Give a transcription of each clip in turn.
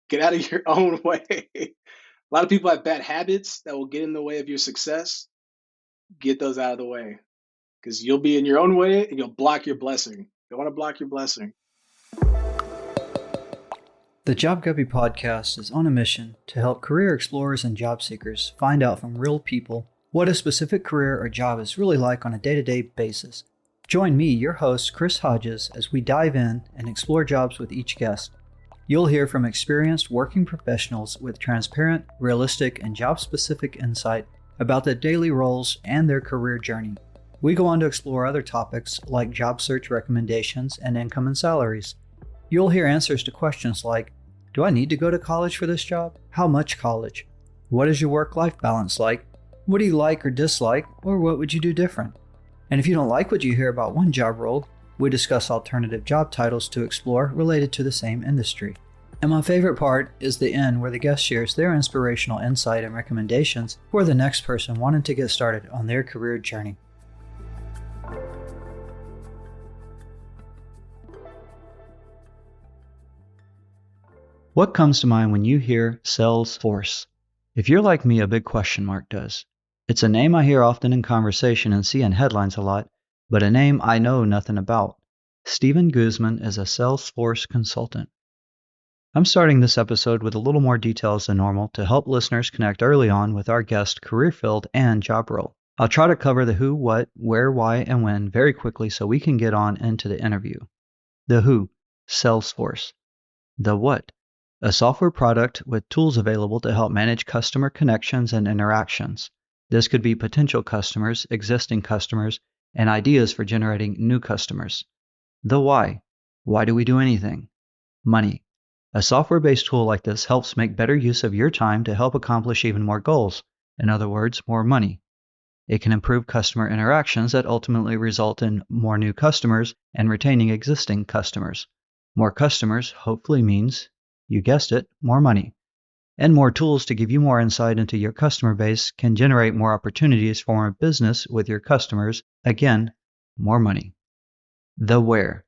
Get out of your own way. A lot of people have bad habits that will get in the way of your success. Get those out of the way because you'll be in your own way and you'll block your blessing. You don't want to block your blessing. The Job Guppy podcast is on a mission to help career explorers and job seekers find out from real people what a specific career or job is really like on a day-to-day basis. Join me, your host, Chris Hodges, as we dive in and explore jobs with each guest. You'll hear from experienced working professionals with transparent, realistic, and job-specific insight about the daily roles and their career journey. We go on to explore other topics like job search recommendations and income and salaries. You'll hear answers to questions like, do I need to go to college for this job? How much college? What is your work-life balance like? What do you like or dislike, or what would you do different? And if you don't like what you hear about one job role, we discuss alternative job titles to explore related to the same industry. And my favorite part is the end where the guest shares their inspirational insight and recommendations for the next person wanting to get started on their career journey. What comes to mind when you hear Salesforce? If you're like me, a big question mark does. It's a name I hear often in conversation and see in headlines a lot, but a name I know nothing about. Stephen Guzman is a Salesforce Consultant. I'm starting this episode with a little more details than normal to help listeners connect early on with our guest career field and job role. I'll try to cover the who, what, where, why, and when very quickly so we can get on into the interview. The who, Salesforce. The what, a software product with tools available to help manage customer connections and interactions. This could be potential customers, existing customers, and ideas for generating new customers. The why. Why do we do anything? Money. A software-based tool like this helps make better use of your time to help accomplish even more goals. In other words, more money. It can improve customer interactions that ultimately result in more new customers and retaining existing customers. More customers hopefully means, you guessed it, more money. And more tools to give you more insight into your customer base can generate more opportunities for more business with your customers. Again, more money. The where.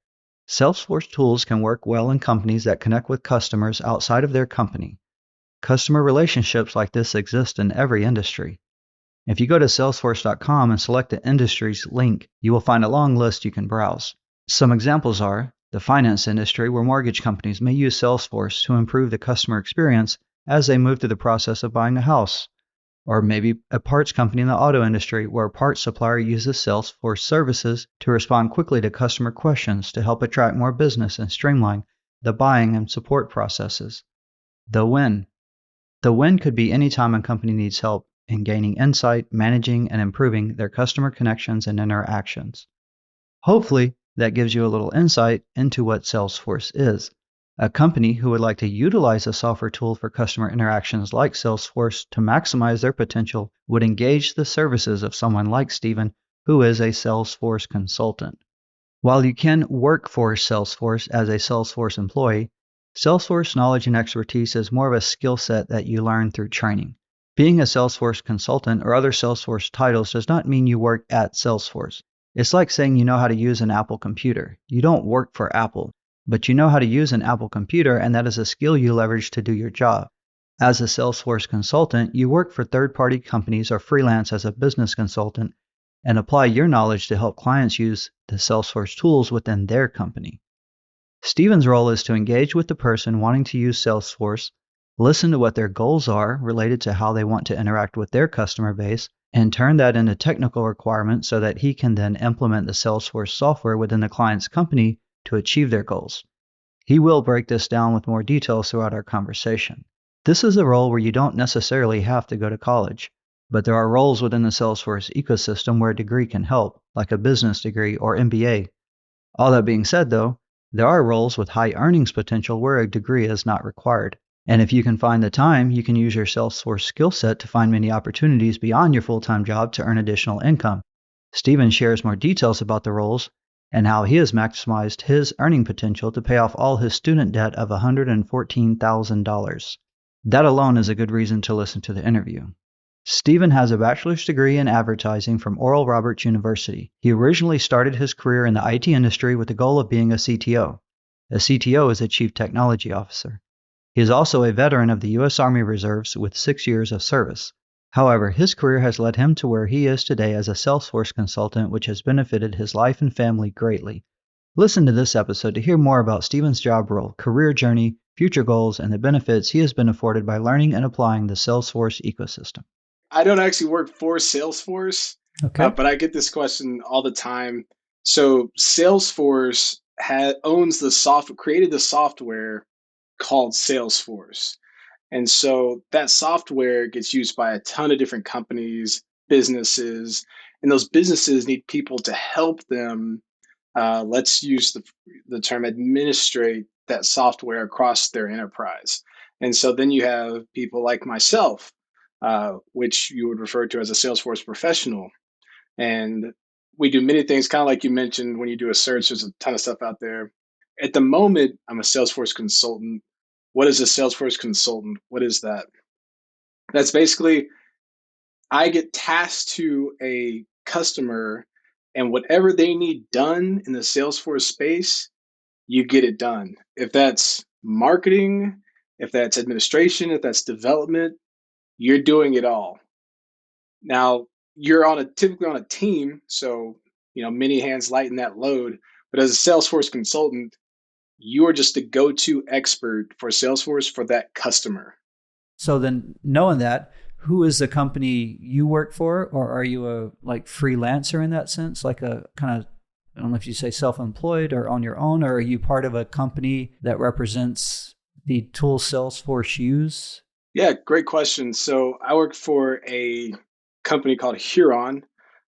Salesforce tools can work well in companies that connect with customers outside of their company. Customer relationships like this exist in every industry. If you go to salesforce.com and select the industries link, you will find a long list you can browse. Some examples are the finance industry, where mortgage companies may use Salesforce to improve the customer experience as they move through the process of buying a house. Or maybe a parts company in the auto industry, where a parts supplier uses Salesforce services to respond quickly to customer questions to help attract more business and streamline the buying and support processes. The when. The when could be any time a company needs help in gaining insight, managing, and improving their customer connections and interactions. Hopefully, that gives you a little insight into what Salesforce is. A company who would like to utilize a software tool for customer interactions like Salesforce to maximize their potential would engage the services of someone like Stephen, who is a Salesforce consultant. While you can work for Salesforce as a Salesforce employee, Salesforce knowledge and expertise is more of a skill set that you learn through training. Being a Salesforce consultant or other Salesforce titles does not mean you work at Salesforce. It's like saying you know how to use an Apple computer. You don't work for Apple, but you know how to use an Apple computer, and that is a skill you leverage to do your job. As a Salesforce consultant, you work for third-party companies or freelance as a business consultant and apply your knowledge to help clients use the Salesforce tools within their company. Stephen's role is to engage with the person wanting to use Salesforce, listen to what their goals are related to how they want to interact with their customer base, and turn that into technical requirements so that he can then implement the Salesforce software within the client's company to achieve their goals. He will break this down with more details throughout our conversation. This is a role where you don't necessarily have to go to college, but there are roles within the Salesforce ecosystem where a degree can help, like a business degree or MBA. All that being said, though, there are roles with high earnings potential where a degree is not required. And if you can find the time, you can use your Salesforce skill set to find many opportunities beyond your full-time job to earn additional income. Stephen shares more details about the roles and how he has maximized his earning potential to pay off all his student debt of $114,000. That alone is a good reason to listen to the interview. Stephen has a bachelor's degree in advertising from Oral Roberts University. He originally started his career in the IT industry with the goal of being a CTO. A CTO is a Chief Technology Officer. He is also a veteran of the U.S. Army Reserves with 6 years of service. However, his career has led him to where he is today as a Salesforce consultant, which has benefited his life and family greatly. Listen to this episode to hear more about Stephen's job role, career journey, future goals, and the benefits he has been afforded by learning and applying the Salesforce ecosystem. I don't actually work for Salesforce, Okay. but I get this question all the time. So Salesforce owns created the software called Salesforce. And so that software gets used by a ton of different companies, businesses, and those businesses need people to help them. Let's use the term administrate that software across their enterprise. And so then you have people like myself, which you would refer to as a Salesforce professional. And we do many things, kind of like you mentioned when you do a search, there's a ton of stuff out there. At the moment, I'm a Salesforce consultant. What is a Salesforce consultant? What is that? That's basically, I get tasked to a customer, and whatever they need done in the Salesforce space, you get it done. If that's marketing, if that's administration, if that's development, you're doing it all. Now, you're typically on a team, so many hands lighten that load. But as a Salesforce consultant, you are just the go-to expert for Salesforce for that customer. So then, knowing that, who is the company you work for, or are you a freelancer in that sense, like a kind of, I don't know if you say self-employed or on your own, or are you part of a company that represents the tool Salesforce use? Yeah, great question. So I work for a company called Huron.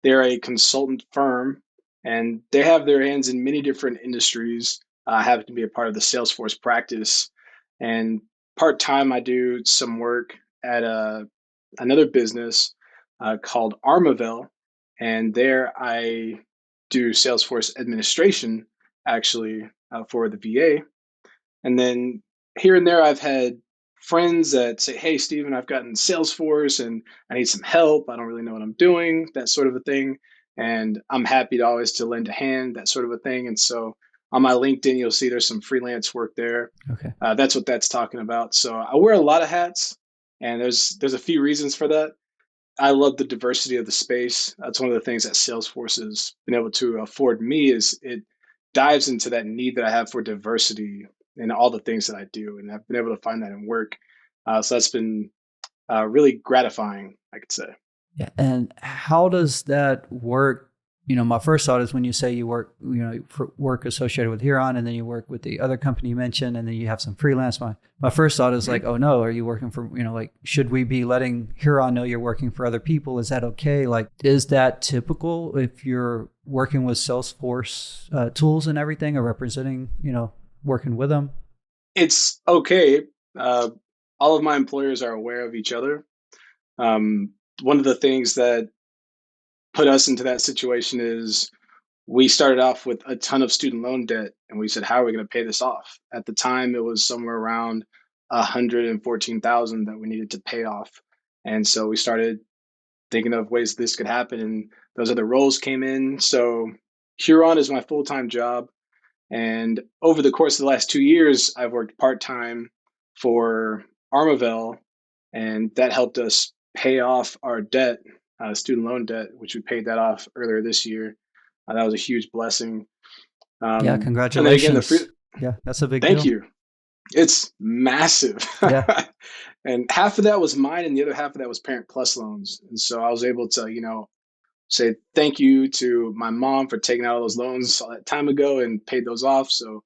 They're a consultant firm, and they have their hands in many different industries. I happen to be a part of the Salesforce practice, and part time I do some work at another business called Armavel, and there I do Salesforce administration actually for the VA. And then here and there, I've had friends that say, "Hey, Stephen, I've gotten Salesforce and I need some help. I don't really know what I'm doing," that sort of a thing. And I'm happy to always to lend a hand, that sort of a thing. And so on my LinkedIn, you'll see there's some freelance work there. Okay. That's what that's talking about. So I wear a lot of hats, and there's a few reasons for that. I love the diversity of the space. That's one of the things that Salesforce has been able to afford me is it dives into that need that I have for diversity in all the things that I do, and I've been able to find that in work. So that's been really gratifying, I could say. Yeah. And how does that work? My first thought is when you say you work, for work associated with Huron, and then you work with the other company you mentioned, and then you have some freelance. My first thought is like, oh no, are you working for, should we be letting Huron know you're working for other people? Is that okay? Like, is that typical if you're working with Salesforce tools and everything, or representing, working with them? It's okay. All of my employers are aware of each other. One of the things that put us into that situation is we started off with a ton of student loan debt, and we said, how are we going to pay this off? At the time, it was somewhere around 114,000 that we needed to pay off. And so we started thinking of ways this could happen, and those other roles came in. So Huron is my full-time job. And over the course of the last 2 years, I've worked part-time for Armavel, and that helped us pay off our debt, student loan debt, which we paid that off earlier this year. That was a huge blessing. Yeah, And then again, congratulations. Yeah, that's a big thank deal. you. It's massive. Yeah. And half of that was mine, and the other half of that was Parent Plus loans. And so I was able to, say thank you to my mom for taking out all those loans all that time ago and paid those off. So,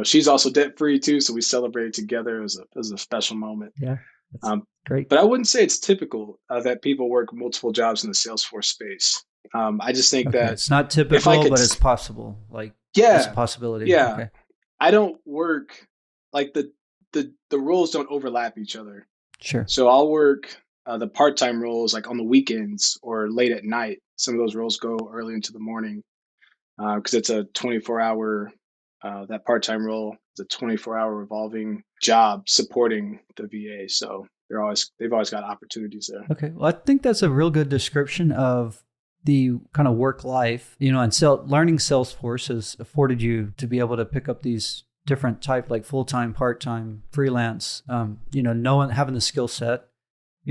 she's also debt free too. So we celebrated together. It was a special moment. Yeah, that's great. But I wouldn't say it's typical that people work multiple jobs in the Salesforce space. I just think Okay, that it's not if I typical, could, but it's possible. It's a yeah, possibility. yeah, Okay, I don't work like the roles don't overlap each other. sure. So I'll work the part-time roles like on the weekends or late at night. Some of those roles go early into the morning because it's a 24-hour. That part-time role is a 24-hour revolving job supporting the VA. So they've always got opportunities there. Okay, well, I think that's a real good description of the kind of work life, and learning Salesforce has afforded you to be able to pick up these different type, like full-time, part-time, freelance, knowing, having the skill set,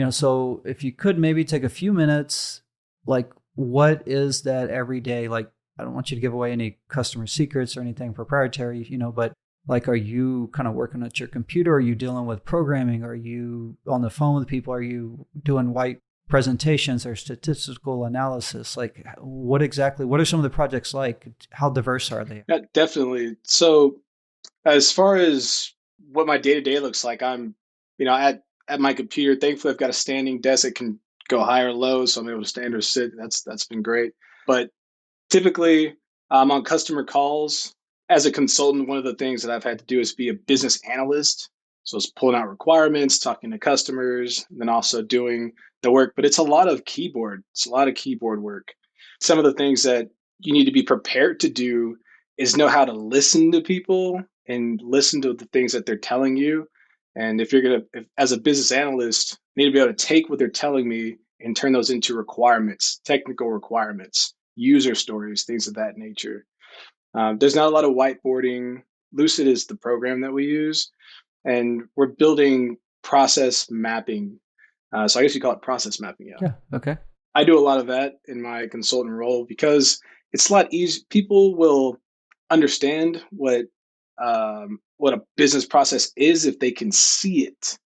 so if you could maybe take a few minutes, like what is that every day? Like, I don't want you to give away any customer secrets or anything proprietary, but like, are you kind of working at your computer? Are you dealing with programming? Are you on the phone with people? Are you doing white presentations or statistical analysis? Like, what are some of the projects like? How diverse are they? Yeah, definitely. So as far as what my day to day looks like, I'm, at my computer. Thankfully, I've got a standing desk that can go high or low, so I'm able to stand or sit. That's been great. But typically, I'm on customer calls. As a consultant, one of the things that I've had to do is be a business analyst. So it's pulling out requirements, talking to customers, and then also doing the work. But it's a lot of keyboard. It's a lot of keyboard work. Some of the things that you need to be prepared to do is know how to listen to people and listen to the things that they're telling you. And as a business analyst, I need to be able to take what they're telling me and turn those into requirements, technical requirements, user stories, things of that nature. There's not a lot of whiteboarding. Lucid is the program that we use, and we're building process mapping. So I guess you call it process mapping. Yeah. Yeah. Okay. I do a lot of that in my consultant role because it's a lot easier. People will understand what a business process is if they can see it.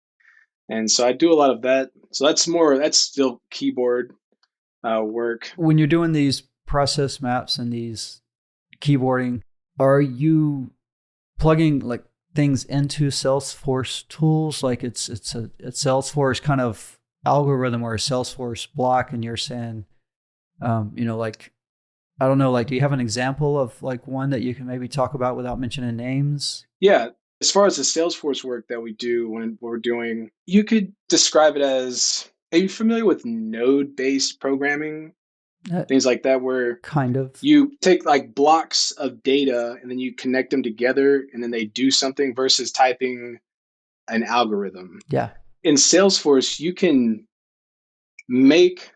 And so I do a lot of that. So that's still keyboard work. When you're doing these process maps and these keyboarding, are you plugging like things into Salesforce tools? Like it's a Salesforce kind of algorithm or a Salesforce block, and you're saying, like, I don't know, like, do you have an example of like one that you can maybe talk about without mentioning names? Yeah. As far as the Salesforce work that we do when we're doing, you could describe it as, are you familiar with node-based programming? Uh, Things like that, where kind of. you take like blocks of data and then you connect them together and then they do something versus typing an algorithm. Yeah. In Salesforce, you can make,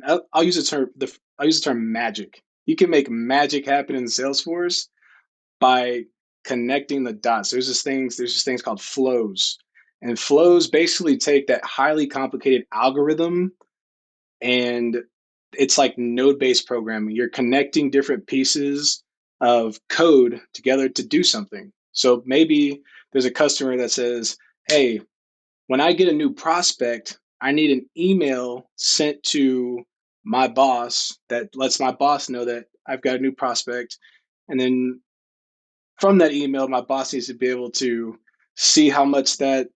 I'll use I'll use the term magic. You can make magic happen in Salesforce by connecting the dots. There's just things called flows. And flows basically take that highly complicated algorithm, and it's like node-based programming. You're connecting different pieces of code together to do something. So maybe there's a customer that says, "Hey, when I get a new prospect, I need an email sent to my boss that lets my boss know that I've got a new prospect." And then from that email, my boss needs to be able to see how much that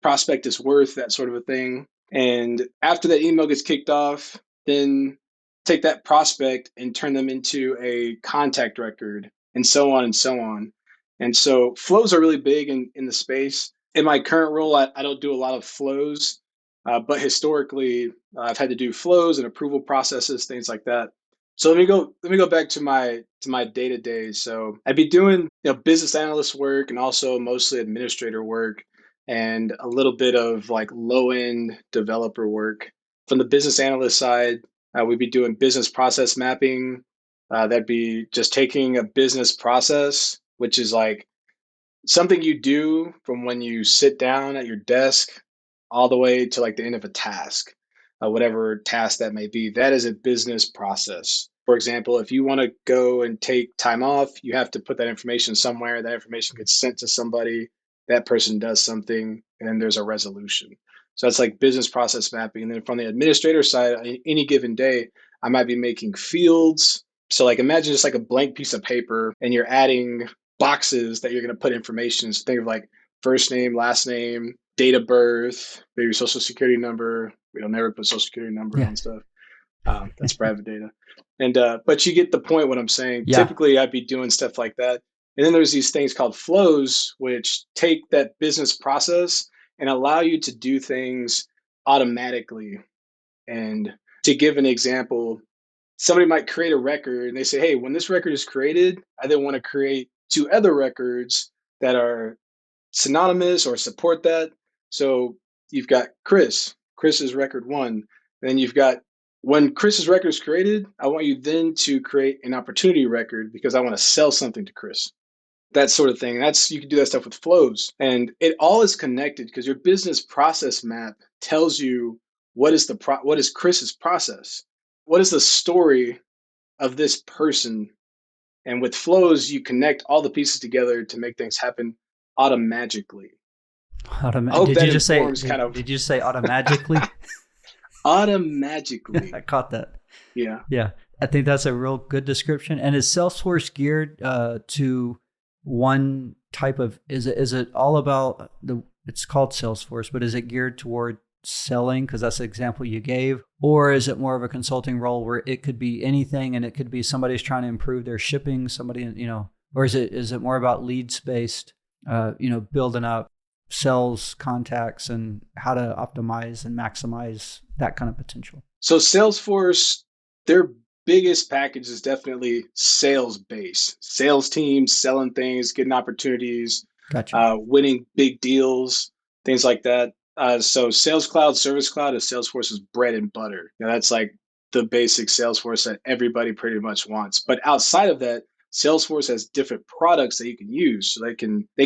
prospect is worth, that sort of a thing. And after that email gets kicked off, then take that prospect and turn them into a contact record, and so on and so on. And so flows are really big in the space. In my current role, I don't do a lot of flows, but historically, I've had to do flows and approval processes, things like that. So let me go back to my day to day. So I'd be doing business analyst work and also mostly administrator work and a little bit of like low end developer work. From the business analyst side, we'd be doing business process mapping. That'd be just taking a business process, which is like something you do from when you sit down at your desk all the way to like the end of a task, whatever task that may be. That is a business process. For example, if you want to go and take time off, you have to put that information somewhere. That information gets sent to somebody. That person does something, and then there's a resolution. So that's like business process mapping. And then from the administrator side, on any given day, I might be making fields. So like imagine just like a blank piece of paper, and you're adding boxes that you're going to put information. So think of like first name, last name, date of birth, maybe your social security number. We don't never put social security number Yeah. on stuff. That's private data. And but you get the point what I'm saying. Yeah. Typically, I'd be doing stuff like that. And then there's these things called flows, which take that business process and allow you to do things automatically. And to give an example, somebody might create a record and they say, "Hey, when this record is created, I then want to create two other records that are synonymous or support that." So you've got Chris's record one. Then you've got, when Chris's record is created, I want you then to create an opportunity record because I want to sell something to Chris. that sort of thing. That's you can do that stuff with flows, and it all is connected because your business process map tells you what is Chris's process, what is the story of this person, and with flows you connect all the pieces together to make things happen automagically. I hope Did that you just say informs kind of did you say automagically? automagically. I caught that. Yeah. Yeah, I think that's a real good description. And is Salesforce geared to one type of? Is it all about the? It's called Salesforce, but is it geared toward selling? Because that's the example you gave, or is it more of a consulting role where it could be anything, and it could be somebody's trying to improve their shipping, somebody or is it more about leads based? Building up sales contacts and how to optimize and maximize that kind of potential. So Salesforce, their biggest package is definitely sales based. Sales teams selling things, getting opportunities, Gotcha. winning big deals, things like that. So Sales Cloud, Service Cloud is Salesforce's bread and butter. That's like the basic Salesforce that everybody pretty much wants. But outside of that, Salesforce has different products that you can use. So they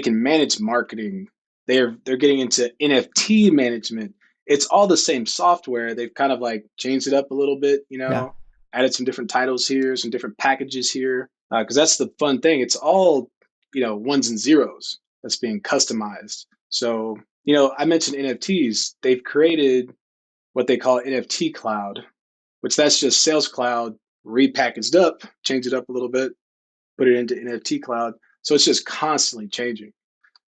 can manage marketing. They're getting into NFT management. It's all the same software. They've kind of like changed it up a little bit, Yeah. added some different titles here, some different packages here. Because that's the fun thing. It's all, ones and zeros that's being customized. So, I mentioned NFTs. They've created what they call NFT Cloud, which that's just Sales Cloud repackaged up, change it up a little bit, put it into NFT Cloud. So it's just constantly changing.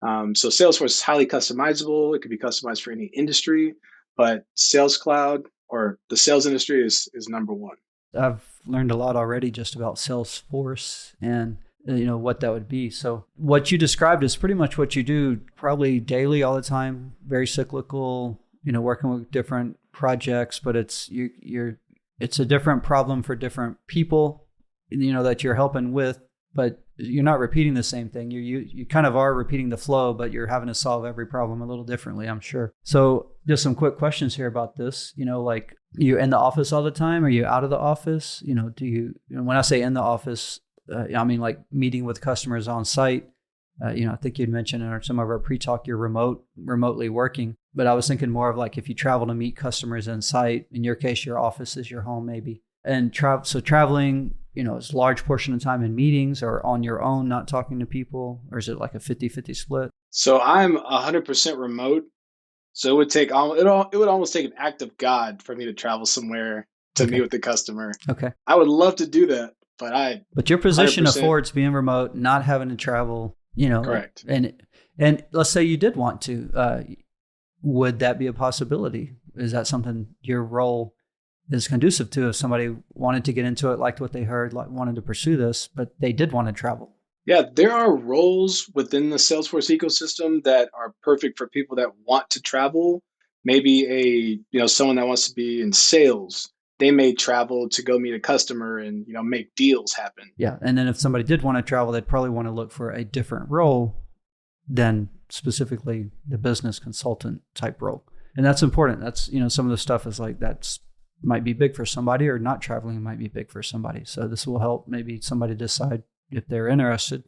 So Salesforce is highly customizable. It can be customized for any industry, but Sales Cloud or the sales industry is number one. I've learned a lot already just about Salesforce and what that would be. So what you described is pretty much what you do probably daily all the time, very cyclical, working with different projects, but it's a different problem for different people, that you're helping with, but you're not repeating the same thing. You kind of are repeating the flow, but you're having to solve every problem a little differently, I'm sure. So just some quick questions here about this. Like, you're in the office all the time? Are you out of the office? Do you, when I say in the office, I mean like meeting with customers on site. I think you'd mentioned in some of our pre-talk you're remotely working, but I was thinking more of like if you travel to meet customers on site. In your case, your office is your home, maybe, and traveling. Is a large portion of the time in meetings or on your own, not talking to people, or is it like a 50-50 split? So I'm 100% remote. So it would it would almost take an act of God for me to travel somewhere to meet Okay. with the customer. Okay. I would love to do that, but But your position 100% affords being remote, not having to travel, correct. and let's say you did want to, would that be a possibility? Is that something your role is conducive to if somebody wanted to get into it, liked what they heard, wanted to pursue this, but they did want to travel? Yeah, there are roles within the Salesforce ecosystem that are perfect for people that want to travel. Maybe someone that wants to be in sales, they may travel to go meet a customer and, make deals happen. Yeah. And then if somebody did want to travel, they'd probably want to look for a different role than specifically the business consultant type role. And that's important. That's, some of the stuff is like that's might be big for somebody, or not traveling might be big for somebody. So this will help maybe somebody decide if they're interested,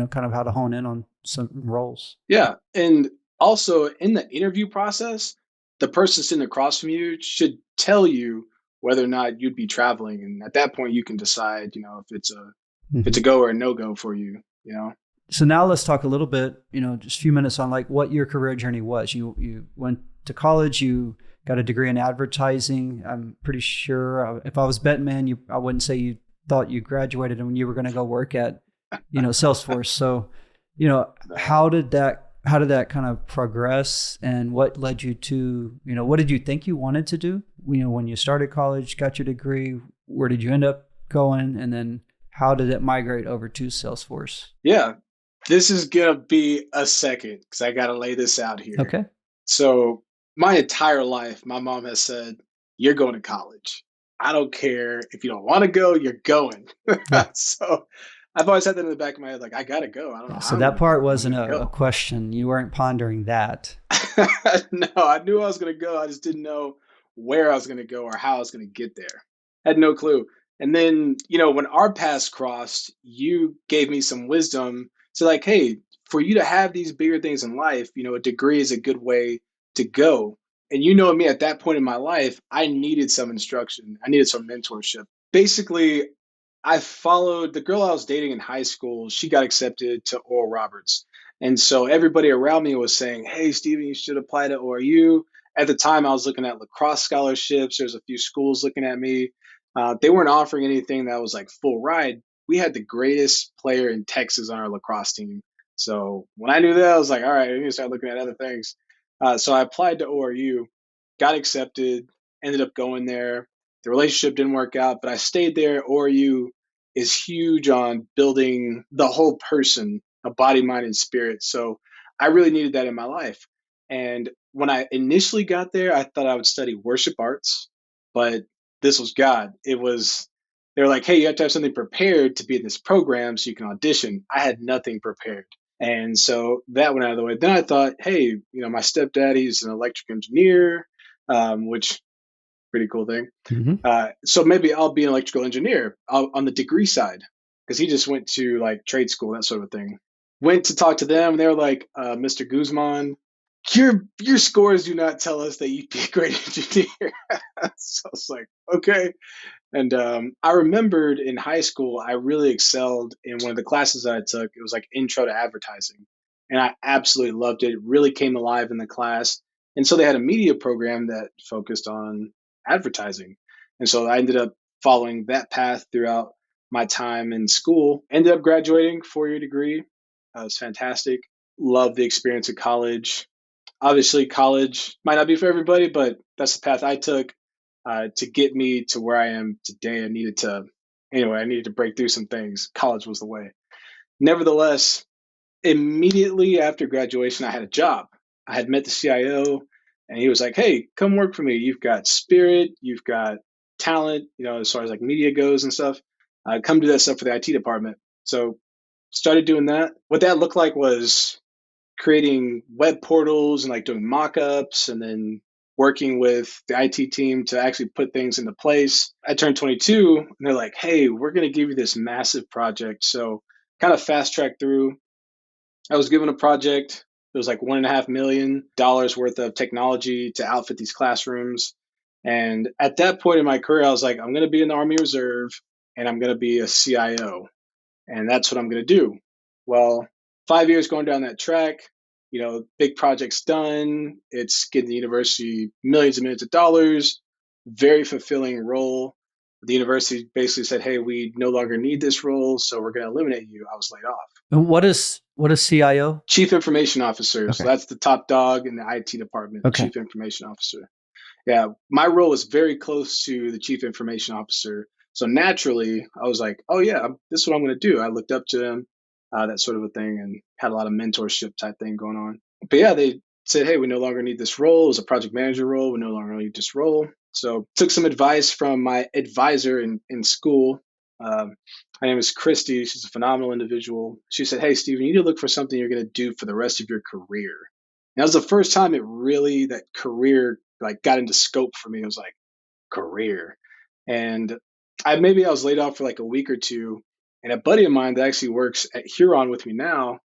kind of how to hone in on some roles. Yeah. And also in the interview process, the person sitting across from you should tell you whether or not you'd be traveling. And at that point you can decide, if it's a go or a no go for you. So now let's talk a little bit, just a few minutes on like what your career journey was. You went to college, you got a degree in advertising. I'm pretty sure if I was betting man, I wouldn't say you thought you graduated and you were going to go work at, Salesforce. So, how did that kind of progress, and what led you to, what did you think you wanted to do? When you started college, got your degree, where did you end up going? And then how did it migrate over to Salesforce? Yeah. This is going to be a second because I got to lay this out here. Okay. So my entire life, my mom has said, you're going to college. I don't care if you don't want to go, you're going. Yeah. So I've always had that in the back of my head, like, I got to go. I don't know Yeah, how so I'm that going to part go. I'm wasn't going to a go. question. You weren't pondering that. No, I knew I was going to go. I just didn't know where I was going to go or how I was going to get there. Had no clue. And then, when our paths crossed, you gave me some wisdom So like, hey, for you to have these bigger things in life, a degree is a good way to go. And me at that point in my life, I needed some instruction. I needed some mentorship. Basically, I followed the girl I was dating in high school. She got accepted to Oral Roberts. And so everybody around me was saying, hey, Steven, you should apply to ORU. At the time, I was looking at lacrosse scholarships. There's a few schools looking at me. They weren't offering anything that was like full ride. We had the greatest player in Texas on our lacrosse team. So when I knew that, I was like, all right, I need to start looking at other things. So I applied to ORU, got accepted, ended up going there. The relationship didn't work out, but I stayed there. ORU is huge on building the whole person, a body, mind, and spirit. So I really needed that in my life. And when I initially got there, I thought I would study worship arts, but this was God. They were like, hey, you have to have something prepared to be in this program so you can audition. I had nothing prepared. And so that went out of the way. Then I thought, hey, my stepdaddy's an electric engineer, which pretty cool thing. Mm-hmm. So maybe I'll be an electrical engineer on the degree side because he just went to like trade school, that sort of thing. Went to talk to them. And they were like, Mr. Guzman, your scores do not tell us that you'd be a great engineer. So I was like, okay. And I remembered in high school, I really excelled in one of the classes that I took. It was like intro to advertising. And I absolutely loved it. It really came alive in the class. And so they had a media program that focused on advertising. And so I ended up following that path throughout my time in school. Ended up graduating 4-year degree. It was fantastic. Loved the experience of college. Obviously, college might not be for everybody, but that's the path I took to get me to where I am today. I needed to break through some things. College was the way. Nevertheless, immediately after graduation, I had a job. I had met the CIO, and he was like, "Hey, come work for me. You've got spirit, you've got talent, as far as like media goes and stuff. Come do that stuff for the IT department." So started doing that. What that looked like was creating web portals and like doing mock-ups and then working with the IT team to actually put things into place. I turned 22 and they're like, hey, we're going to give you this massive project. So kind of fast track through. I was given a project. It was like $1.5 million worth of technology to outfit these classrooms. And at that point in my career, I was like, I'm going to be in the Army Reserve and I'm going to be a CIO. And that's what I'm going to do. Well, 5 years going down that track, big projects done. It's getting the university millions and millions of dollars, very fulfilling role. The university basically said, hey, we no longer need this role, so we're going to eliminate you. I was laid off. And what is CIO? Chief Information Officer. So Okay. that's the top dog in the IT department, Okay. Chief Information Officer. Yeah, my role was very close to the Chief Information Officer. So naturally, I was like, oh, yeah, this is what I'm going to do. I looked up to him, that sort of a thing, and had a lot of mentorship type thing going on. But yeah, they said, hey, we no longer need this role. It was a project manager role. We no longer need this role. So took some advice from my advisor in school. Her name is Christy. She's a phenomenal individual. She said, hey, Steven, you need to look for something you're going to do for the rest of your career. And that was the first time that career like got into scope for me. It was like career. And I was laid off for like a week or two. And a buddy of mine that actually works at Huron with me now,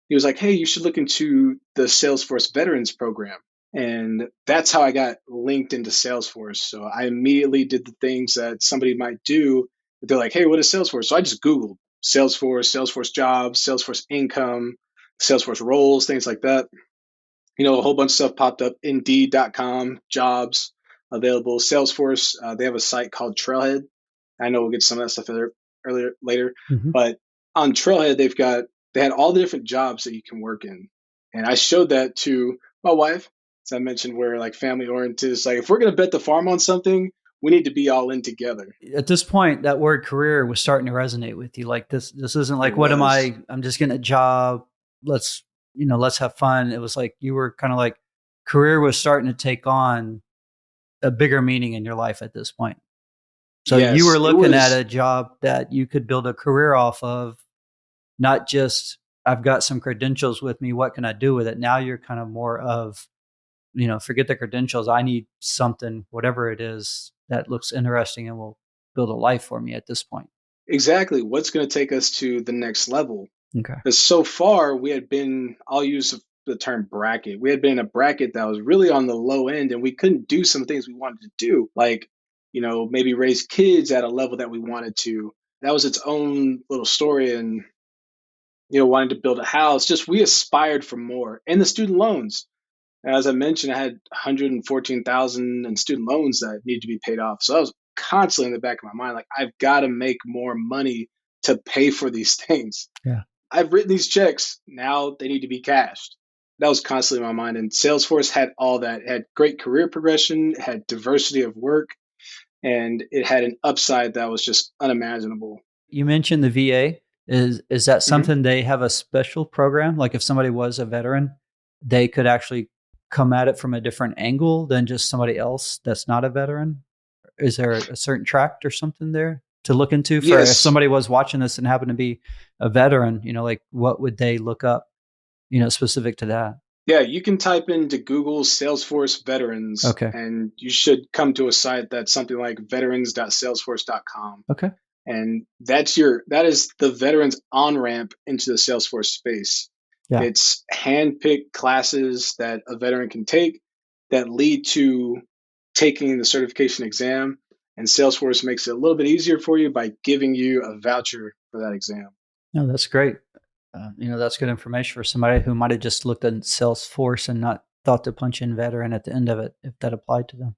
he was like, hey, you should look into the Salesforce Veterans Program. And that's how I got linked into Salesforce. So I immediately did the things that somebody might do. They're like, hey, what is Salesforce? So I just Googled Salesforce, Salesforce jobs, Salesforce income, Salesforce roles, things like that. A whole bunch of stuff popped up. Indeed.com, jobs available. Salesforce, they have a site called Trailhead. I know we'll get some of that stuff later, Mm-hmm. but on Trailhead, they had all the different jobs that you can work in, and I showed that to my wife. As I mentioned, we're like family oriented. It's like if we're gonna bet the farm on something, we need to be all in together. At this point, that word career was starting to resonate with you. Like this isn't It like, what am was I? I'm just getting a job. Let's have fun. It was like you were kind of like career was starting to take on a bigger meaning in your life at this point. So you yes, were it looking at was a job that you could build a career off of, not just I've got some credentials with me. What can I do with it? Now you're kind of more of, forget the credentials. I need something, whatever it is, that looks interesting and will build a life for me at this point. exactly what's going to take us to the next level. Okay. Because so far we had been, I'll use the term bracket. We had been in a bracket that was really on the low end, and we couldn't do some things we wanted to do, like, maybe raise kids at a level that we wanted to. That was its own little story. And, wanting to build a house, just we aspired for more. And the student loans. As I mentioned, I had 114,000 in student loans that need to be paid off. So I was constantly in the back of my mind, like, I've got to make more money to pay for these things. Yeah. I've written these checks. Now they need to be cashed. That was constantly in my mind. And Salesforce had all that. It had great career progression, it had diversity of work, and it had an upside that was just unimaginable. You mentioned the VA. Is that Hmm. something they have a special program? Like if somebody was a veteran, they could actually come at it from a different angle than just somebody else that's not a veteran? Is there a certain tract or something there to look into for if Yes. somebody was watching this and happened to be a veteran, like what would they look up, specific to that? Yeah, you can type into Google Salesforce veterans, Okay. and you should come to a site that's something like veterans.salesforce.com. Okay. And that is the veterans on ramp into the Salesforce space. Yeah. It's handpicked classes that a veteran can take that lead to taking the certification exam, and Salesforce makes it a little bit easier for you by giving you a voucher for that exam. No, that's great. That's good information for somebody who might have just looked at Salesforce and not thought to punch in veteran at the end of it if that applied to them.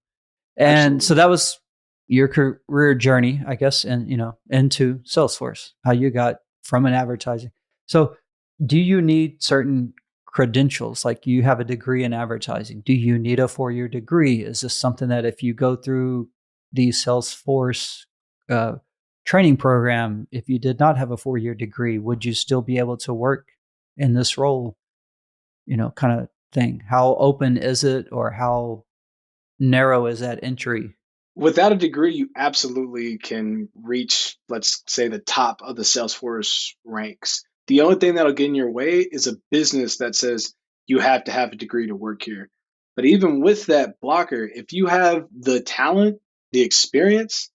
And so Absolutely. that was your career journey, I guess, and into Salesforce, how you got from an advertising. So do you need certain credentials? Like you have a degree in advertising. Do you need a 4-year degree? Is this something that if you go through the Salesforce uh, training program, if you did not have a 4-year degree, would you still be able to work in this role, kind of thing? How open is it or how narrow is that entry? Without a degree, you absolutely can reach, let's say, the top of the Salesforce ranks. The only thing that'll get in your way is a business that says you have to have a degree to work here. But even with that blocker, if you have the talent, the experience,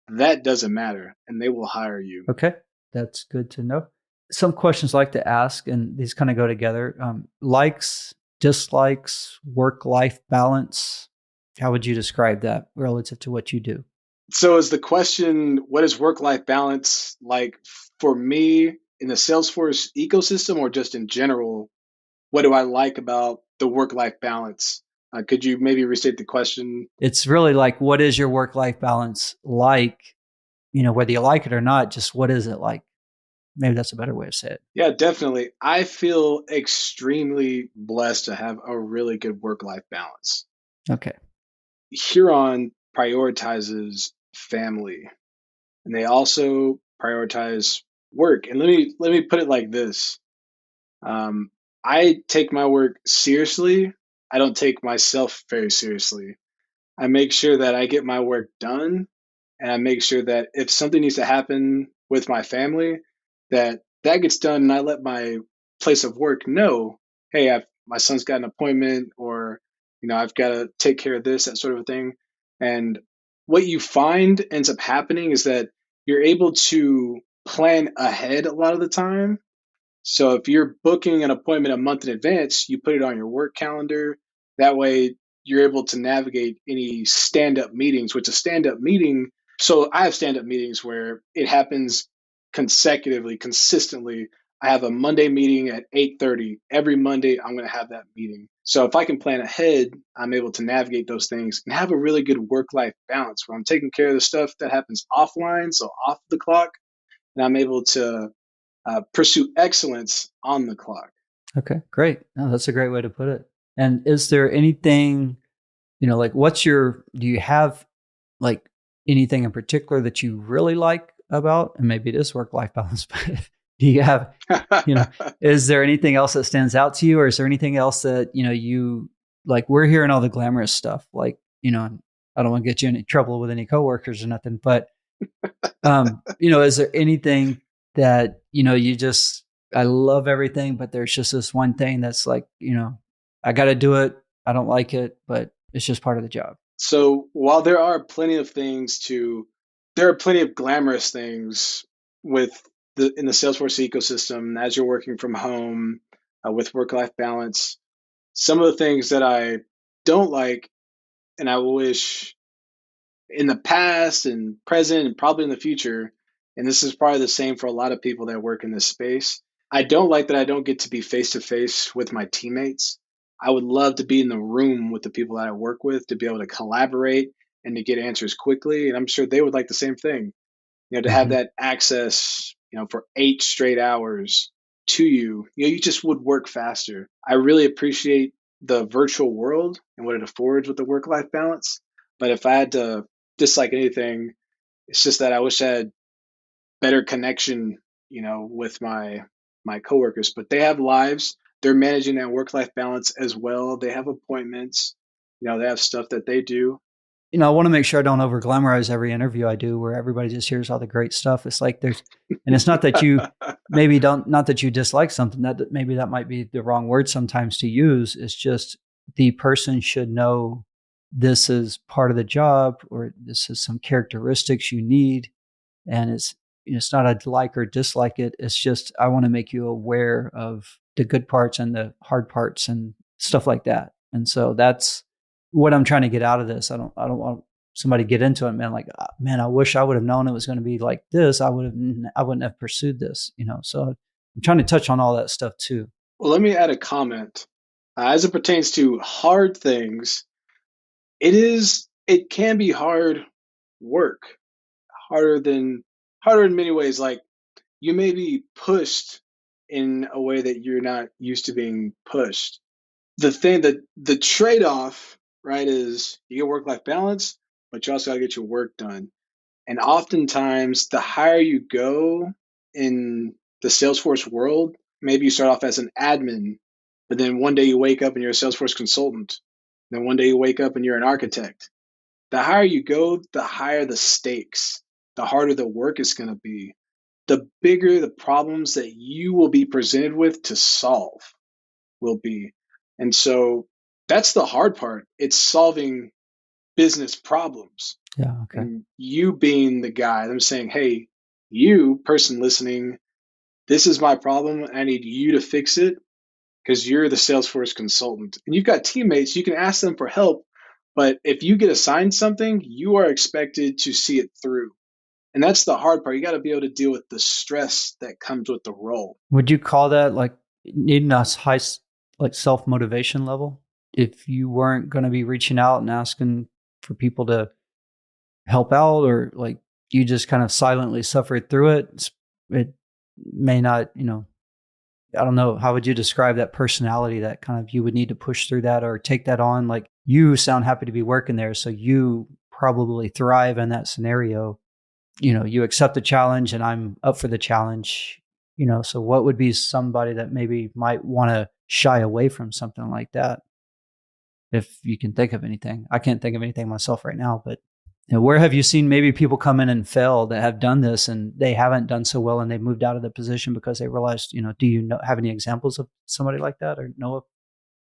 that doesn't matter, and they will hire you. Okay, that's good to know. Some questions I like to ask, and these kind of go together. Likes, dislikes, work-life balance. How would you describe that relative to what you do? So, is the question, what is work life balance like for me in the Salesforce ecosystem, or just in general? What do I like about the work life balance? Could you maybe restate the question? It's really like, what is your work-life balance like? Whether you like it or not, just what is it like? Maybe that's a better way to say it. Yeah, definitely. I feel extremely blessed to have a really good work life balance. Okay. Huron prioritizes family, and they also prioritize work. And let me put it like this: um, I take my work seriously. I don't take myself very seriously. I make sure that I get my work done, and I make sure that if something needs to happen with my family, that gets done, and I let my place of work know, hey, my son's got an appointment, or I've got to take care of this, that sort of thing. And what you find ends up happening is that you're able to plan ahead a lot of the time. So if you're booking an appointment a month in advance, you put it on your work calendar. That way you're able to navigate any stand-up meetings, which a stand-up meeting, so I have stand-up meetings where it happens consecutively, consistently. I have a Monday meeting at 8:30. Every Monday I'm going to have that meeting. So if I can plan ahead, I'm able to navigate those things and have a really good work-life balance where I'm taking care of the stuff that happens offline, so off the clock, and I'm able to pursue excellence on the clock. Okay, great. No, that's a great way to put it. And is there anything, like do you have like anything in particular that you really like about, and maybe it is work life balance, but do you have, you know, is there anything else that stands out to you, or is there anything else that, you like, we're hearing all the glamorous stuff, like, I don't want to get you in any trouble with any coworkers or nothing, but, is there anything that, you just, I love everything, but there's just this one thing that's like, I got to do it. I don't like it, but it's just part of the job. So while there are plenty of glamorous things with in the Salesforce ecosystem, as you're working from home with work-life balance, some of the things that I don't like, and I wish in the past and present and probably in the future, and this is probably the same for a lot of people that work in this space. I don't like that I don't get to be face to face with my teammates. I would love to be in the room with the people that I work with to be able to collaborate and to get answers quickly. And I'm sure they would like the same thing, to have Hmm. that access, for 8 straight hours to you, you just would work faster. I really appreciate the virtual world and what it affords with the work life balance. But if I had to dislike anything, it's just that I wish I had better connection, with my coworkers. But they have lives. They're managing that work life balance as well. They have appointments. They have stuff that they do. I want to make sure I don't over glamorize every interview I do where everybody just hears all the great stuff. It's like and it's not that you maybe not that you dislike something, that maybe that might be the wrong word sometimes to use. It's just the person should know this is part of the job, or this is some characteristics you need. And it's not a like or dislike it. It's just, I want to make you aware of the good parts and the hard parts and stuff like that. And so that's what I'm trying to get out of this. I don't want somebody to get into it, man. Like, man, I wish I would have known it was going to be like this. I wouldn't have pursued this. So I'm trying to touch on all that stuff too. Well, let me add a comment. As it pertains to hard things, it can be hard work, harder than harder in many ways. Like, you may be pushed in a way that you're not used to being pushed. The thing that the trade-off, right, is you get work-life balance, but you also got to get your work done. And oftentimes, the higher you go in the Salesforce world, maybe you start off as an admin, but then one day you wake up and you're a Salesforce consultant. Then one day you wake up and you're an architect. The higher you go, the higher the stakes, the harder the work is going to be, the bigger the problems that you will be presented with to solve will be. And so that's the hard part. It's solving business problems Yeah. Okay. and you being the guy. I'm saying, hey, you person listening, this is my problem. I need you to fix it because you're the Salesforce consultant and you've got teammates. You can ask them for help. But if you get assigned something, you are expected to see it through. And that's the hard part. You got to be able to deal with the stress that comes with the role. Would you call that like needing a high, like self motivation level? If you weren't going to be reaching out and asking for people to help out, or like you just kind of silently suffered through it, it may not, I don't know. How would you describe that personality that kind of you would need to push through that or take that on? Like, you sound happy to be working there, so you probably thrive in that scenario. You accept the challenge and I'm up for the challenge. So what would be somebody that maybe might want to shy away from something like that? If you can think of anything. I can't think of anything myself right now, but where have you seen maybe people come in and fail that have done this and they haven't done so well and they moved out of the position because they realized, do you have any examples of somebody like that or know of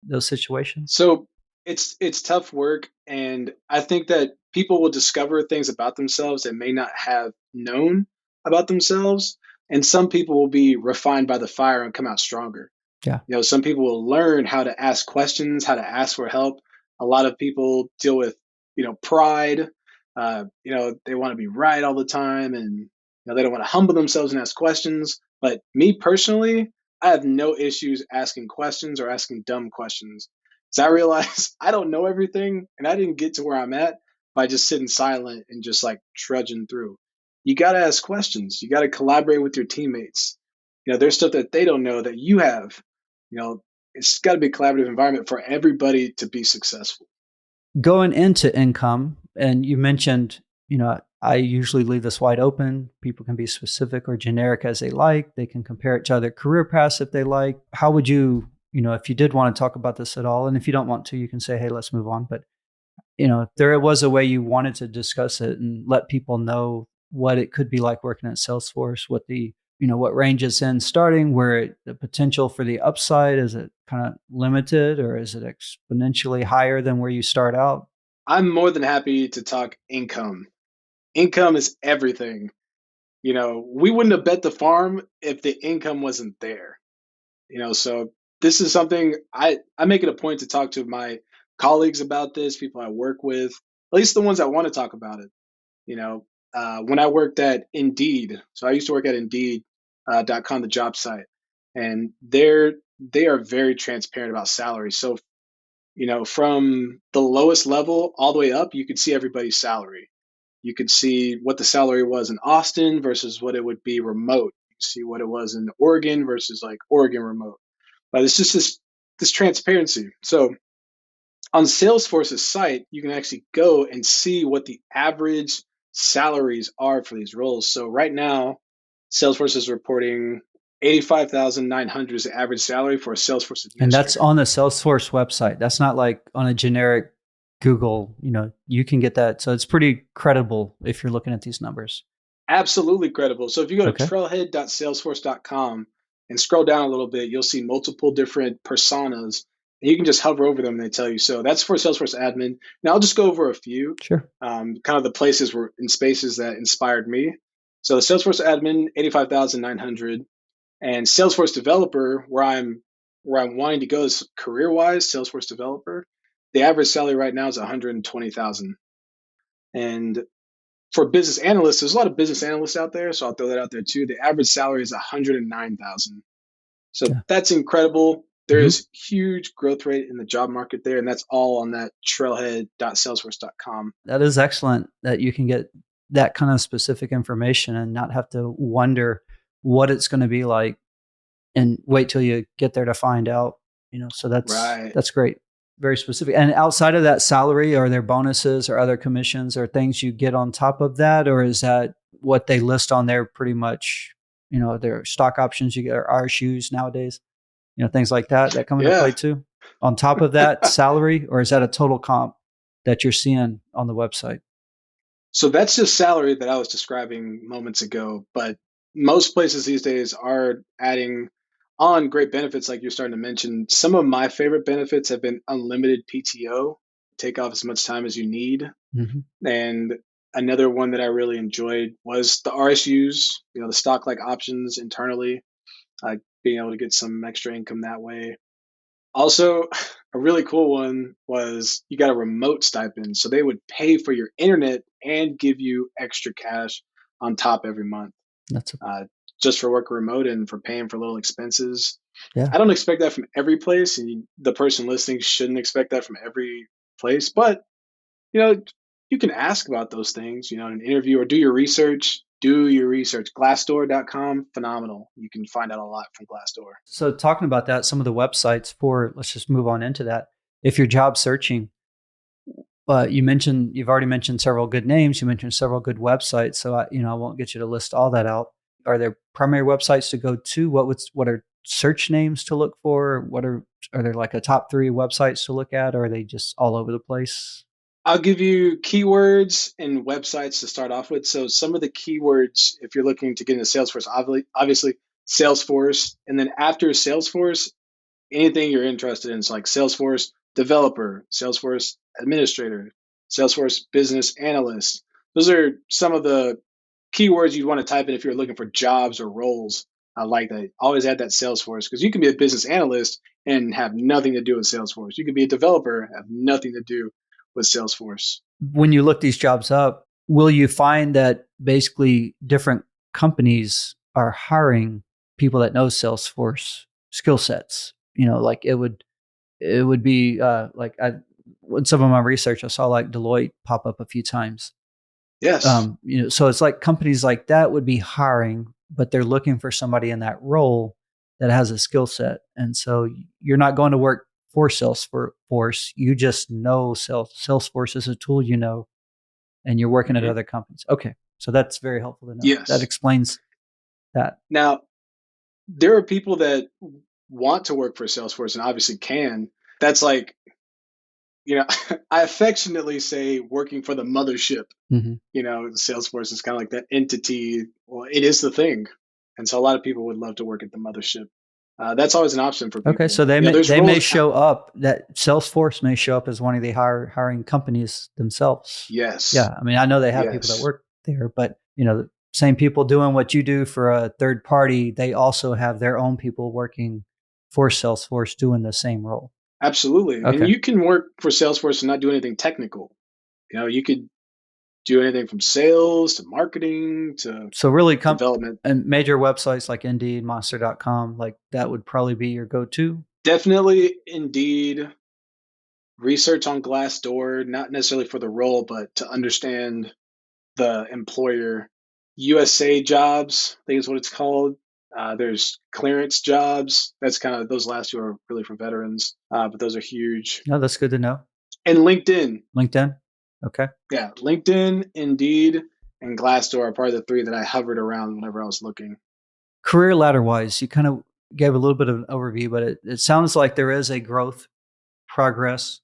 those situations? So it's tough work, and I think that people will discover things about themselves that may not have known about themselves, and some people will be refined by the fire and come out stronger. Yeah. Some people will learn how to ask questions, how to ask for help. A lot of people deal with, pride. They want to be right all the time, and they don't want to humble themselves and ask questions. But me personally, I have no issues asking questions or asking dumb questions. So I realize I don't know everything, and I didn't get to where I'm at by just sitting silent and just like trudging through. You got to ask questions. You got to collaborate with your teammates. There's stuff that they don't know that you have. you know, it's got to be a collaborative environment for everybody to be successful. Going into income, and you mentioned, I usually leave this wide open. People can be specific or generic as they like. They can compare it to other career paths if they like. How would you, if you did want to talk about this at all, and if you don't want to, you can say, hey, let's move on. But, if there was a way you wanted to discuss it and let people know what it could be like working at Salesforce, what range it's in starting, where the potential for the upside, is it kind of limited or is it exponentially higher than where you start out? I'm more than happy to talk income. Income is everything. We wouldn't have bet the farm if the income wasn't there. So this is something I make it a point to talk to my colleagues about this, people I work with, at least the ones that want to talk about it. When I worked at Indeed, so I used to work at Indeed.com, the job site, and they are very transparent about salary. So, from the lowest level all the way up, you could see everybody's salary. You could see what the salary was in Austin versus what it would be remote. You could see what it was in Oregon versus like Oregon remote. But it's just this transparency. So on Salesforce's site, you can actually go and see what the average salaries are for these roles. So right now, Salesforce is reporting 85,900 is the average salary for a Salesforce And that's administrator. on the Salesforce website. That's not like on a generic Google, you can get that. So it's pretty credible if you're looking at these numbers. Absolutely credible. So if you go to Okay. trailhead.salesforce.com and scroll down a little bit, you'll see multiple different personas, and you can just hover over them and they tell you. So that's for Salesforce admin. Now I'll just go over a few, Sure. kind of the places were in spaces that inspired me. So the Salesforce admin, 85,900, and Salesforce developer, where I'm wanting to go is career wise. Salesforce developer, the average salary right now is 120,000, and for business analysts, there's a lot of business analysts out there, so I'll throw that out there too. The average salary is 109,000. So Yeah. that's incredible. There Hmm. is huge growth rate in the job market there, and that's all on that trailhead.salesforce.com. That is excellent that you can get that kind of specific information and not have to wonder what it's going to be like and wait till you get there to find out. So Right. that's great. Very specific. And outside of that salary, are there bonuses or other commissions or things you get on top of that, or is that what they list on there pretty much? Their stock options you get or RSUs nowadays, things like that come into play Yeah. too. On top of that salary, or is that a total comp that you're seeing on the website? So that's just salary that I was describing moments ago. But most places these days are adding on great benefits, like you're starting to mention. Some of my favorite benefits have been unlimited PTO, take off as much time as you need. Mm-hmm. And another one that I really enjoyed was the RSUs, the stock like options internally, being able to get some extra income that way. Also, a really cool one was you got a remote stipend. So they would pay for your internet and give you extra cash on top every month, That's uh, just for working remote and for paying for little expenses. yeah. I don't expect that from every place, and the person listening shouldn't expect that from every place. But you know, you can ask about those things, in an interview or do your research. Do your research. Glassdoor.com, phenomenal. You can find out a lot from Glassdoor. So talking about that, some of the websites for let's just move on into that. If you're job searching, you've already mentioned several good names. You mentioned several good websites. So I won't get you to list all that out. Are there primary websites to go to? What are search names to look for? Are there like a top 3 websites to look at, or are they just all over the place? I'll give you keywords and websites to start off with. So some of the keywords, if you're looking to get into Salesforce, obviously Salesforce, and then after Salesforce, anything you're interested in. It's like Salesforce developer, Salesforce administrator, Salesforce business analyst. Those are some of the keywords you'd want to type in if you're looking for jobs or roles. I like that. Always add that Salesforce because you can be a business analyst and have nothing to do with Salesforce. You can be a developer, have nothing to do with Salesforce. When you look these jobs up, will you find that basically different companies are hiring people that know Salesforce skill sets? Like it would be like in some of my research, I saw like Deloitte pop up a few times. Yes. So it's like companies like that would be hiring, but they're looking for somebody in that role that has a skill set. And so you're not going to work for Salesforce. You just know Salesforce is a tool, and you're working at Mm-hmm. other companies. Okay. So that's very helpful to know. That Yes. explains that. Now, there are people that want to work for Salesforce and obviously can. That's like, I affectionately say working for the mothership. Mm-hmm. Salesforce is kind of like that entity. Well, it is the thing. And so a lot of people would love to work at the mothership. That's always an option for Okay, people. so they may There's they may roles. show up that Salesforce may show up as one of the hiring companies themselves. Yes. Yeah, I mean I know they have people that Yes. work there, but same people doing what you do for a third party, they also have their own people working for Salesforce doing the same role. Absolutely. And Okay. you can work for Salesforce and not do anything technical. You could do anything from sales to marketing to So really development. and major websites like Indeed, Monster.com, like that would probably be your go-to. Definitely, Indeed, research on Glassdoor, not necessarily for the role, but to understand the employer. USA jobs, I think is what it's called. There's clearance jobs. That's kind of those last two are really for veterans, but those are huge. No, that's good to know. And LinkedIn, LinkedIn. Okay. yeah, LinkedIn, Indeed, and Glassdoor are probably the three that I hovered around whenever I was looking. Career ladder wise, you kind of gave a little bit of an overview, but it sounds like there is a growth progress.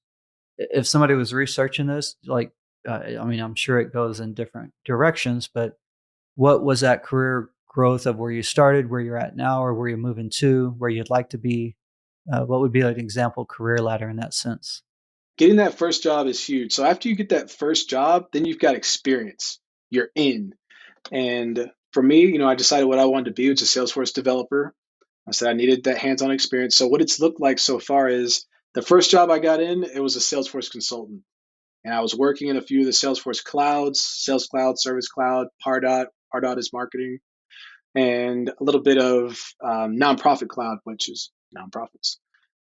If somebody was researching this, like, I mean, I'm sure it goes in different directions, but what was that career growth of where you started, where you're at now, or where you're moving to, where you'd like to be? What would be like an example career ladder in that sense? Getting that first job is huge. So after you get that first job, then you've got experience. You're in. And for me, I decided what I wanted to be, which is a Salesforce developer. I said I needed that hands-on experience. So what it's looked like so far is the first job I got in, it was a Salesforce consultant. And I was working in a few of the Salesforce clouds, Sales Cloud, Service Cloud, Pardot. Pardot is marketing, and a little bit of nonprofit cloud, which is nonprofits.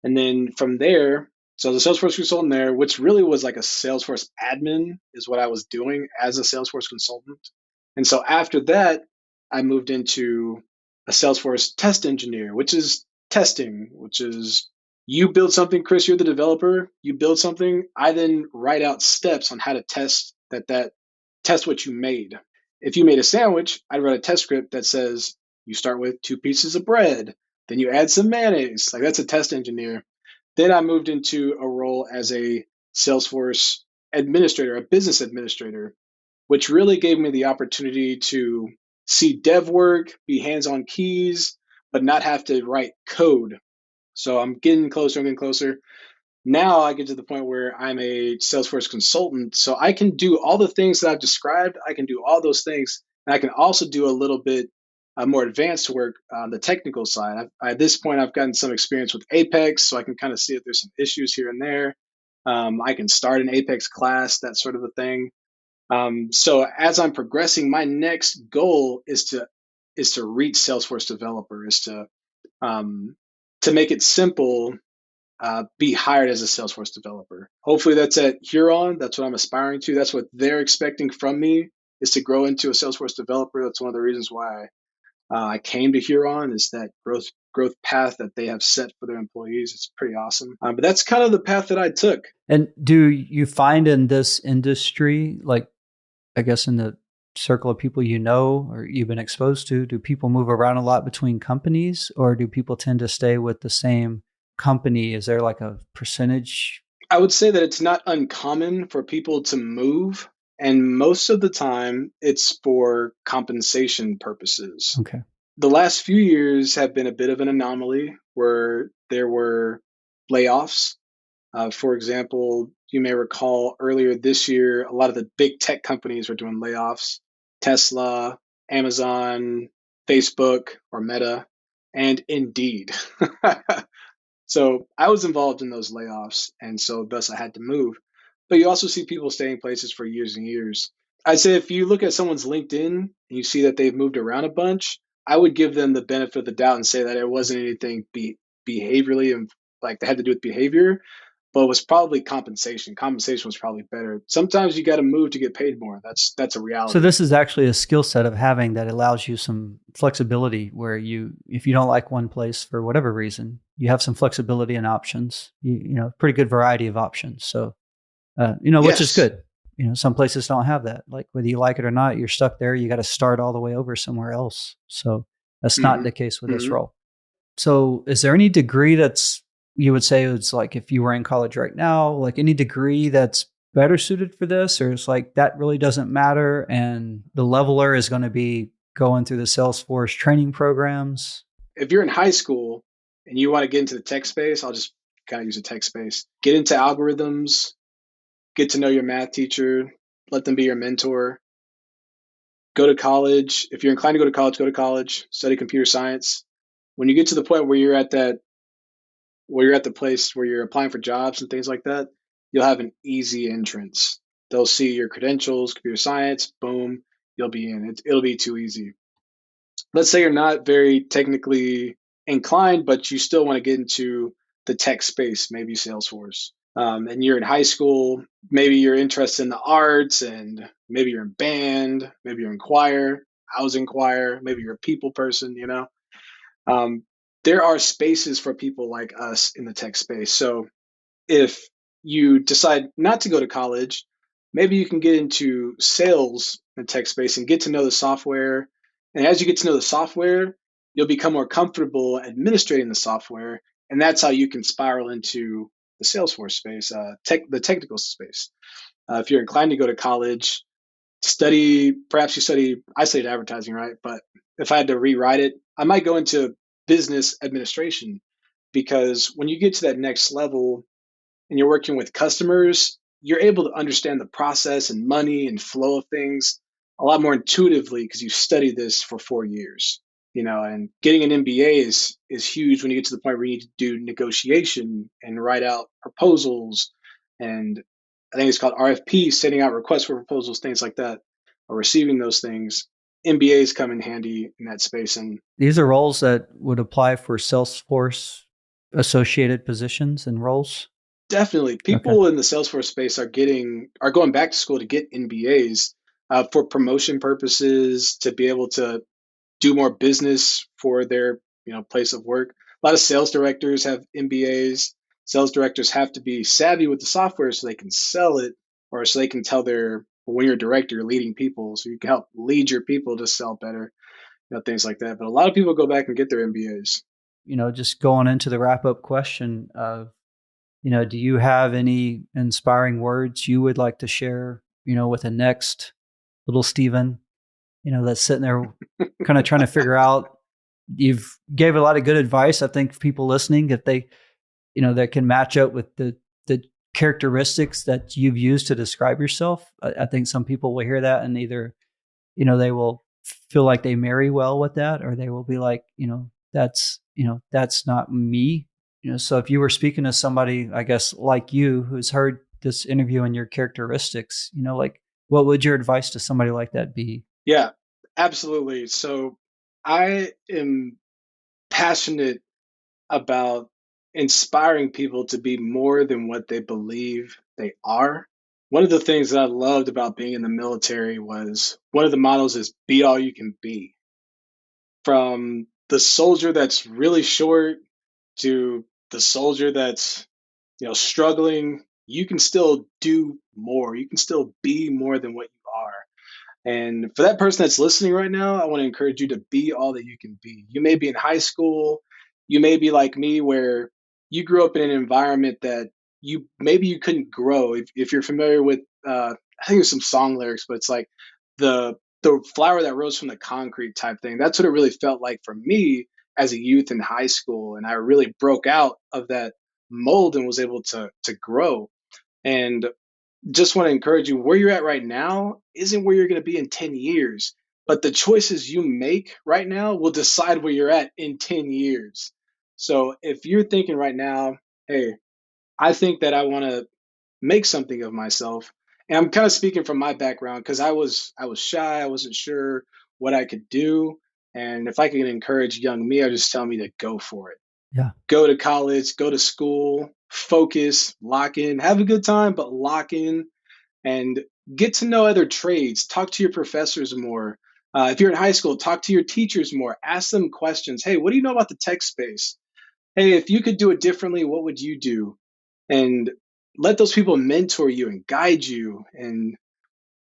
And then from there, so the Salesforce consultant there, which really was like a Salesforce admin, is what I was doing as a Salesforce consultant. And so after that, I moved into a Salesforce test engineer, which is testing, which is you build something, Chris, you're the developer, you build something, I then write out steps on how to test what you made. If you made a sandwich, I'd write a test script that says you start with two pieces of bread, then you add some mayonnaise. Like that's a test engineer. Then I moved into a role as a Salesforce administrator, a business administrator, which really gave me the opportunity to see dev work, be hands on keys, but not have to write code. So I'm getting closer, I'm getting closer. Now I get to the point where I'm a Salesforce consultant. So I can do all the things that I've described. I can do all those things. And I can also do a little bit more advanced work on the technical side. At this point, I've gotten some experience with Apex, so I can kind of see if there's some issues here and there. I can start an Apex class, that sort of a thing. So as I'm progressing, my next goal is to reach Salesforce developer, is to make it simple, be hired as a Salesforce developer. Hopefully that's at Huron. That's what I'm aspiring to. That's what they're expecting from me, is to grow into a Salesforce developer. That's one of the reasons why I came to Huron, is that growth path that they have set for their employees. It's pretty awesome. But that's kind of the path that I took. And do you find in this industry, like, I guess in the circle of people you know or you've been exposed to, do people move around a lot between companies, or do people tend to stay with the same company? Is there like a percentage? I would say that it's not uncommon for people to move, and most of the time it's for compensation purposes. Okay. The last few years have been a bit of an anomaly where there were layoffs. For example, you may recall earlier this year, a lot of the big tech companies were doing layoffs: Tesla, Amazon, Facebook, or Meta, and Indeed. So I was involved in those layoffs, and so thus I had to move. But you also see people staying places for years and years. I'd say if you look at someone's LinkedIn and you see that they've moved around a bunch, I would give them the benefit of the doubt and say that it wasn't anything behaviorally and like that had to do with behavior, but it was probably compensation. Compensation was probably better. Sometimes you got to move to get paid more. That's a So reality. this is actually a skill set of having that allows you some flexibility where if you don't like one place for whatever reason, you have some flexibility and options, pretty good variety of options. So, which is Yes. good. Some places don't have that. Like whether you like it or not, you're stuck there. You got to start all the way over somewhere else. So that's not Hmm. the case with this Hmm. role. So is there any degree that's, you would say it's like if you were in college right now, like any degree that's better suited for this, or it's like that really doesn't matter and the leveler is going to be going through the Salesforce training programs? If you're in high school and you want to get into the tech space, I'll just kind of use a tech space. Get into algorithms, get to know your math teacher, let them be your mentor. Go to college. If you're inclined to go to college, study computer science. When you get to the point where you're at the place where you're applying for jobs and things like that, you'll have an easy entrance. They'll see your credentials, computer science, boom, you'll be in. It'll be too easy. Let's say you're not very technically inclined, but you still want to get into the tech space, maybe Salesforce. And you're in high school, maybe you're interested in the arts, and maybe you're in band, maybe you're in choir. I was in choir, maybe you're a people person, you know. Um, there are spaces for people like us in the tech space. So if you decide not to go to college, maybe you can get into sales and tech space and get to know the software. And as you get to know the software, you'll become more comfortable administrating the software. And that's how you can spiral into the Salesforce space, the technical space. If you're inclined to go to college, perhaps I studied advertising, right? But if I had to rewrite it, I might go into business administration because when you get to that next level, and you're working with customers, you're able to understand the process and money and flow of things a lot more intuitively because you studied this for 4 years. You know, and getting an MBA is huge when you get to the point where you need to do negotiation and write out proposals, and I think it's called RFP, sending out requests for proposals, things like that, or receiving those things. MBAs come in handy in that space, and These are roles that would apply for Salesforce associated positions and roles. definitely, Okay. people in the Salesforce space are going back to school to get MBAs for promotion purposes, to be able to do more business for their place of work. A lot of sales directors have MBAs. Sales directors have to be savvy with the software so they can sell it, or so they can tell their when you're a director, you're leading people, so you can help lead your people to sell better, things like that. But a lot of people go back and get their MBAs. Just going into the wrap up question of, do you have any inspiring words you would like to share, with the next little Stephen, that's sitting there kind of trying to figure out, you've gave a lot of good advice. I think people listening, if they, that can match up with the characteristics that you've used to describe yourself. I think some people will hear that and either, they will feel like they marry well with that, or they will be like, that's not me. So if you were speaking to somebody, I guess, like you, who's heard this interview and your characteristics, like, what would your advice to somebody like that be? Yeah, absolutely. So I am passionate about inspiring people to be more than what they believe they are. One of the things that I loved about being in the military was one of the mottos is be all you can be. From the soldier that's really short to the soldier that's, struggling, you can still do more. You can still be more than what you are. And for that person that's listening right now, I want to encourage you to be all that you can be. You may be in high school, you may be like me, where you grew up in an environment that you couldn't grow. If you're familiar with, I think there's some song lyrics, but it's like the the flower that rose from the concrete type thing. That's what it really felt like for me as a youth in high school, and I really broke out of that mold and was able to grow. And just want to encourage you, where you're at right now isn't where you're going to be in 10 years, but the choices you make right now will decide where you're at in 10 years. So if you're thinking right now, hey, I think that I want to make something of myself, and I'm kind of speaking from my background because I was shy, I wasn't sure what I could do, and if I could encourage young me, I just tell me to go for it. Yeah. Go to college, go to school, focus, lock in, have a good time, but lock in and get to know other trades. Talk to your professors more. If you're in high school, talk to your teachers more. Ask them questions. Hey, what do you know about the tech space? Hey, if you could do it differently, what would you do? And let those people mentor you and guide you. And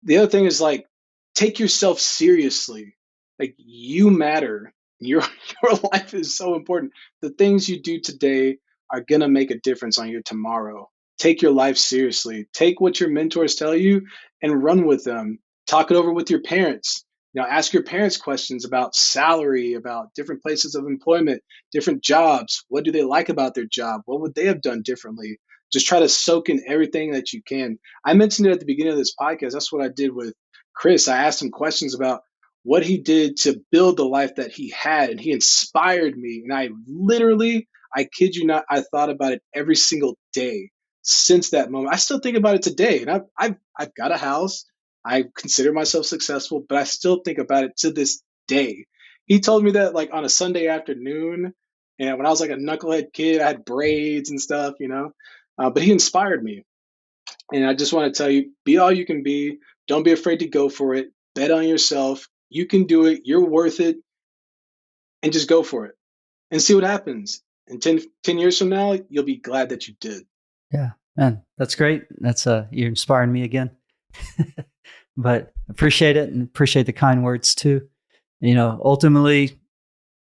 the other thing is, like, take yourself seriously. Like, you matter. Your your life is so important. The things you do today are gonna make a difference on your tomorrow. Take your life seriously. Take what your mentors tell you and run with them. Talk it over with your parents. Ask your parents questions about salary, about different places of employment, different jobs. What do they like about their job? What would they have done differently? Just try to soak in everything that you can. I mentioned it at the beginning of this podcast. That's what I did with Chris. I asked him questions about what he did to build the life that he had, and he inspired me. And I kid you not, I thought about it every single day since that moment. I still think about it today, and I've got a house. I consider myself successful, but I still think about it to this day. He told me that like on a Sunday afternoon, and when I was like a knucklehead kid, I had braids and stuff, but he inspired me. And I just want to tell you, be all you can be. Don't be afraid to go for it. Bet on yourself. You can do it. You're worth it. And just go for it and see what happens. And 10 years from now, you'll be glad that you did. Yeah, man, that's great. That's you're inspiring me again. But appreciate it, and appreciate the kind words too. Ultimately,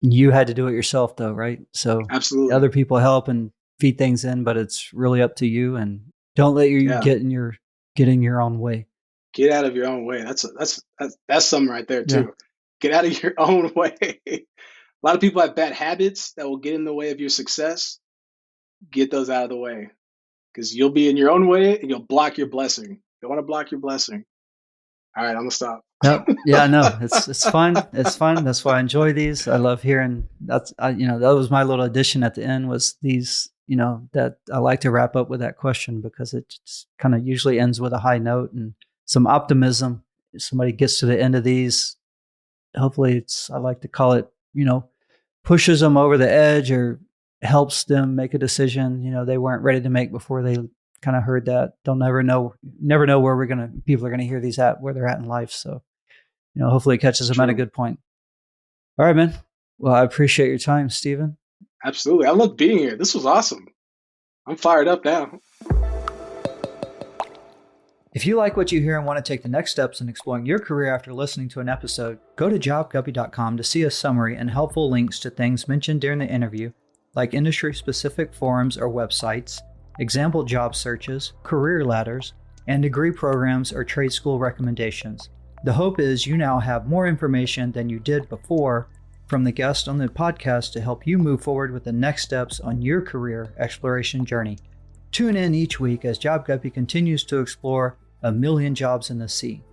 you had to do it yourself though, right? So Absolutely. other people help and feed things in, but it's really up to you, and don't let you Yeah. get in your own way. Get out of your own way. That's something right there Yeah. too. Get out of your own way. A lot of people have bad habits that will get in the way of your success. Get those out of the way because you'll be in your own way and you'll block your blessing. You want to block your blessing. All right, I'm gonna stop. Yep. Yeah, no, it's fun. It's fun. That's why I enjoy these. I love hearing that was my little addition at the end was these, that I like to wrap up with that question because it just kind of usually ends with a high note and some optimism. If somebody gets to the end of these, hopefully I like to call it, pushes them over the edge or helps them make a decision, they weren't ready to make before they kind of heard that. They'll never know where people are going to hear these at, where they're at in life. So, hopefully it catches them at a True. good point. All right, man. Well, I appreciate your time, Stephen. Absolutely. I love being here. This was awesome. I'm fired up now. If you like what you hear and want to take the next steps in exploring your career after listening to an episode, go to jobguppy.com to see a summary and helpful links to things mentioned during the interview, like industry-specific forums or websites, example job searches, career ladders, and degree programs or trade school recommendations. The hope is you now have more information than you did before from the guest on the podcast to help you move forward with the next steps on your career exploration journey. Tune in each week as Job Guppy continues to explore a million jobs in the sea.